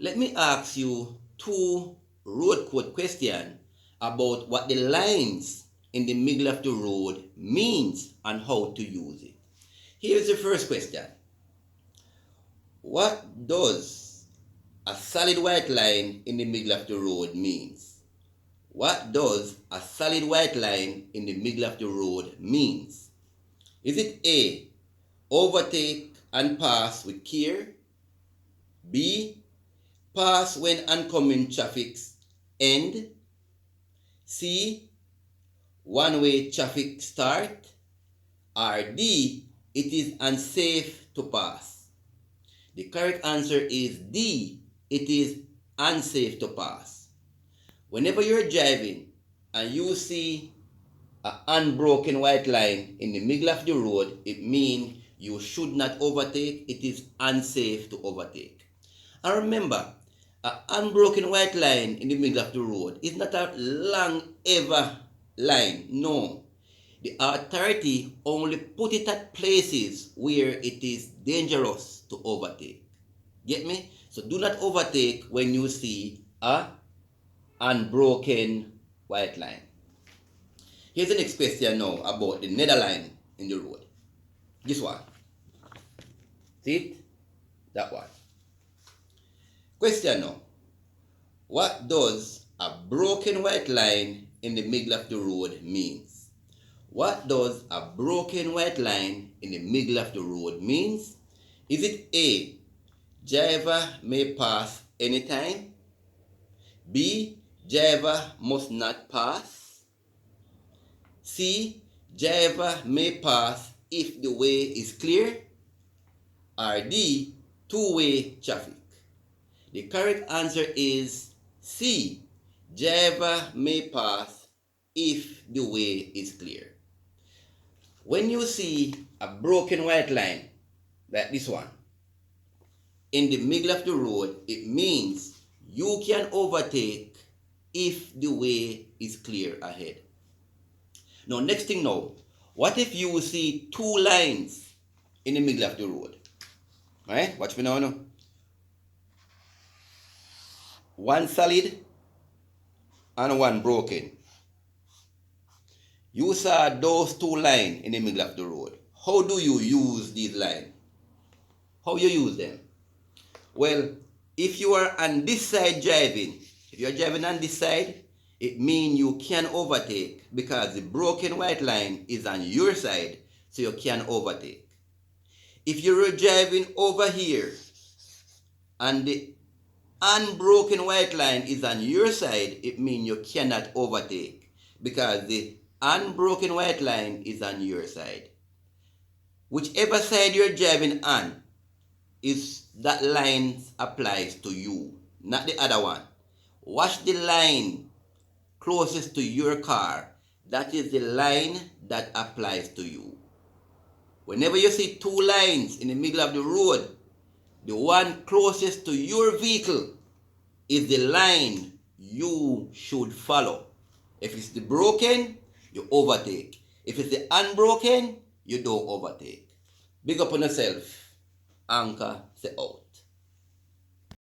Let me ask you two road code questions about what the lines in the middle of the road means and how to use it. Here's the first question. What does a solid white line in the middle of the road means? What does a solid white line in the middle of the road means? Is it A, overtake and pass with care? B, pass when oncoming traffic end? C, one-way traffic start? Or D, it is unsafe to pass? The correct answer is D, it is unsafe to pass. Whenever you're driving and you see an unbroken white line in the middle of the road, it means you should not overtake. It is unsafe to overtake. And remember, an unbroken white line in the middle of the road is not a long ever line. No. The authority only put it at places where it is dangerous to overtake. Get me? So do not overtake when you see a unbroken white line. Here's the next question now about the nether line in the road. This one. See it? That one. Question now. What does a broken white line in the middle of the road means? What does a broken white line in the middle of the road means? Is it A, driver may pass anytime? B, driver must not pass? C, driver may pass if the way is clear? Or D, two-way traffic? The correct answer is C, driver may pass if the way is clear. When you see a broken white line, like this one, in the middle of the road, it means you can overtake if the way is clear ahead. Now, next thing now, what if you see two lines in the middle of the road? Right? Watch me now. One solid and one broken. You saw those two lines in the middle of the road. How do you use these lines? How you use them? Well, if you are on this side driving, if you are driving on this side, it means you can overtake because the broken white line is on your side, so you can overtake. If you are driving over here and the unbroken white line is on your side, it means you cannot overtake because the unbroken white line is on your side. Whichever side you're driving on, is that line applies to you, not the other one. Watch the line closest to your car. That is the line that applies to you. Whenever you see two lines in the middle of the road, the one closest to your vehicle is the line you should follow. If it's the broken, you overtake. If it's the unbroken, you don't overtake. Big up on yourself. Anchor, say out.